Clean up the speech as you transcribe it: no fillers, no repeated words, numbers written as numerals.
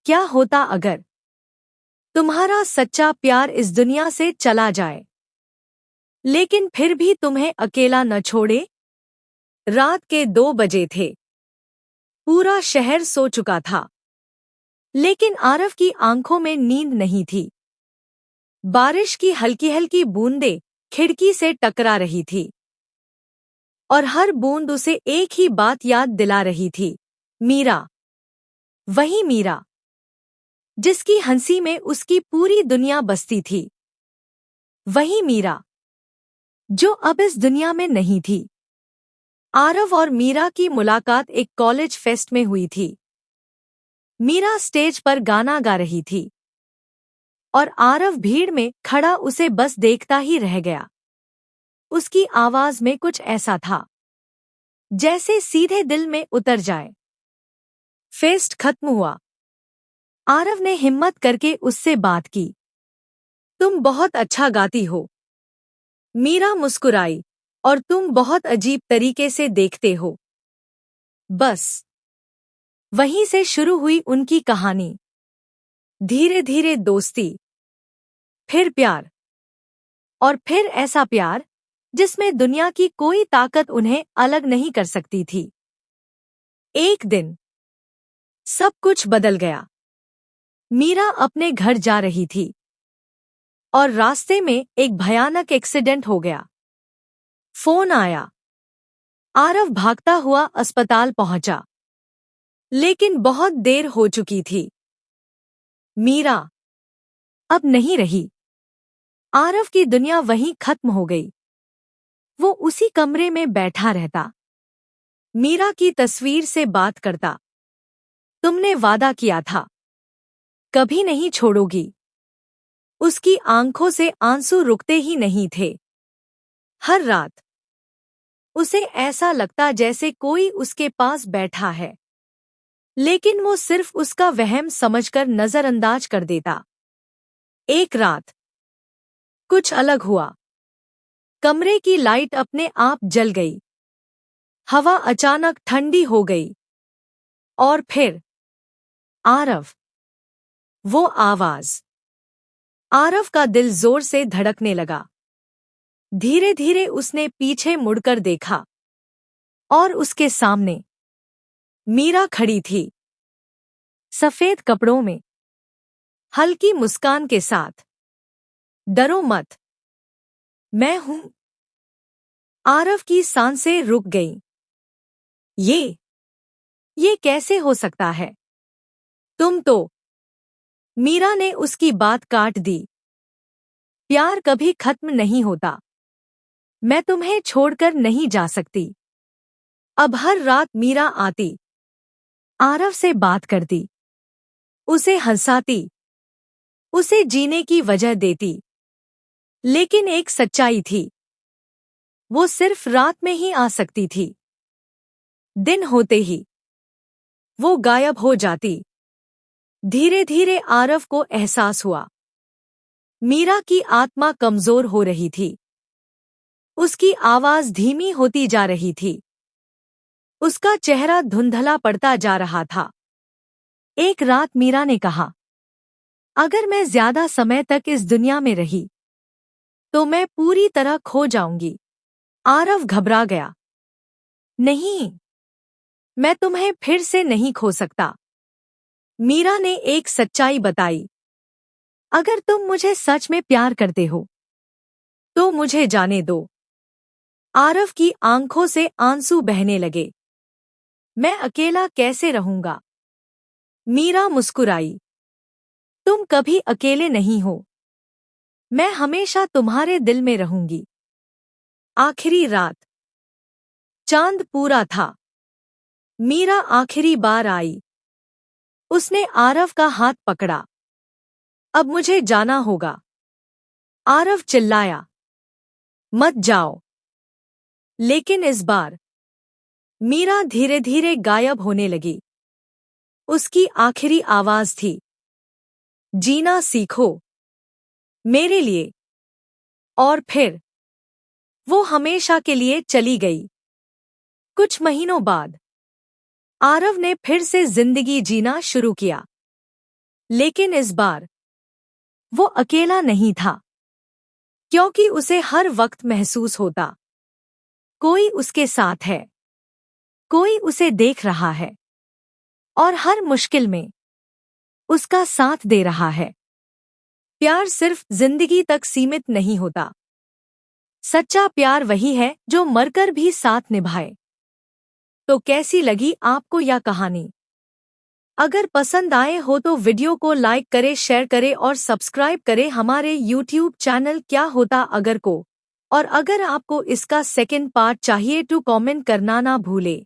क्या होता अगर तुम्हारा सच्चा प्यार इस दुनिया से चला जाए, लेकिन फिर भी तुम्हें अकेला न छोड़े? रात के 2 बजे थे। पूरा शहर सो चुका था, लेकिन आरव की आंखों में नींद नहीं थी। बारिश की हल्की हल्की बूंदें खिड़की से टकरा रही थी, और हर बूंद उसे एक ही बात याद दिला रही थी। मीरा, वही मीरा जिसकी हंसी में उसकी पूरी दुनिया बसती थी। वही मीरा जो अब इस दुनिया में नहीं थी। आरव और मीरा की मुलाकात एक कॉलेज फेस्ट में हुई थी। मीरा स्टेज पर गाना गा रही थी, और आरव भीड़ में खड़ा उसे बस देखता ही रह गया। उसकी आवाज में कुछ ऐसा था जैसे सीधे दिल में उतर जाए। फेस्ट खत्म हुआ। आरव ने हिम्मत करके उससे बात की। तुम बहुत अच्छा गाती हो। मीरा मुस्कुराई। और तुम बहुत अजीब तरीके से देखते हो। बस वहीं से शुरू हुई उनकी कहानी। धीरे धीरे दोस्ती, फिर प्यार, और फिर ऐसा प्यार जिसमें दुनिया की कोई ताकत उन्हें अलग नहीं कर सकती थी। एक दिन सब कुछ बदल गया। मीरा अपने घर जा रही थी, और रास्ते में एक भयानक एक्सीडेंट हो गया। फोन आया। आरव भागता हुआ अस्पताल पहुंचा, लेकिन बहुत देर हो चुकी थी। मीरा अब नहीं रही। आरव की दुनिया वहीं खत्म हो गई। वो उसी कमरे में बैठा रहता, मीरा की तस्वीर से बात करता। तुमने वादा किया था, कभी नहीं छोड़ोगी। उसकी आंखों से आंसू रुकते ही नहीं थे। हर रात उसे ऐसा लगता जैसे कोई उसके पास बैठा है, लेकिन वो सिर्फ उसका वहम समझकर नजरअंदाज कर देता। एक रात कुछ अलग हुआ। कमरे की लाइट अपने आप जल गई। हवा अचानक ठंडी हो गई। और फिर आरव, वो आवाज। आरव का दिल जोर से धड़कने लगा। धीरे धीरे उसने पीछे मुड़कर देखा, और उसके सामने मीरा खड़ी थी, सफेद कपड़ों में, हल्की मुस्कान के साथ। डरो मत, मैं हूं। आरव की सांसें रुक गईं। ये कैसे हो सकता है? तुम तो। मीरा ने उसकी बात काट दी। प्यार कभी खत्म नहीं होता। मैं तुम्हें छोड़कर नहीं जा सकती। अब हर रात मीरा आती, आरव से बात करती, उसे हंसाती, उसे जीने की वजह देती। लेकिन एक सच्चाई थी, वो सिर्फ रात में ही आ सकती थी। दिन होते ही वो गायब हो जाती। धीरे धीरे आरव को एहसास हुआ, मीरा की आत्मा कमजोर हो रही थी। उसकी आवाज धीमी होती जा रही थी। उसका चेहरा धुंधला पड़ता जा रहा था। एक रात मीरा ने कहा, अगर मैं ज्यादा समय तक इस दुनिया में रही, तो मैं पूरी तरह खो जाऊंगी। आरव घबरा गया। नहीं, मैं तुम्हें फिर से नहीं खो सकता। मीरा ने एक सच्चाई बताई, अगर तुम मुझे सच में प्यार करते हो, तो मुझे जाने दो। आरव की आंखों से आंसू बहने लगे। मैं अकेला कैसे रहूंगा? मीरा मुस्कुराई। तुम कभी अकेले नहीं हो। मैं हमेशा तुम्हारे दिल में रहूंगी। आखिरी रात। चांद पूरा था। मीरा आखिरी बार आई। उसने आरव का हाथ पकड़ा। अब मुझे जाना होगा। आरव चिल्लाया, मत जाओ। लेकिन इस बार मीरा धीरे धीरे गायब होने लगी। उसकी आखिरी आवाज थी, जीना सीखो मेरे लिए। और फिर वो हमेशा के लिए चली गई। कुछ महीनों बाद आरव ने फिर से जिंदगी जीना शुरू किया। लेकिन इस बार वो अकेला नहीं था, क्योंकि उसे हर वक्त महसूस होता कोई उसके साथ है, कोई उसे देख रहा है और हर मुश्किल में उसका साथ दे रहा है। प्यार सिर्फ जिंदगी तक सीमित नहीं होता। सच्चा प्यार वही है जो मरकर भी साथ निभाए। तो कैसी लगी आपको यह कहानी? अगर पसंद आए हो तो वीडियो को लाइक करें, शेयर करें और सब्सक्राइब करें हमारे YouTube चैनल क्या होता अगर को। और अगर आपको इसका सेकंड पार्ट चाहिए तो कमेंट करना ना भूले।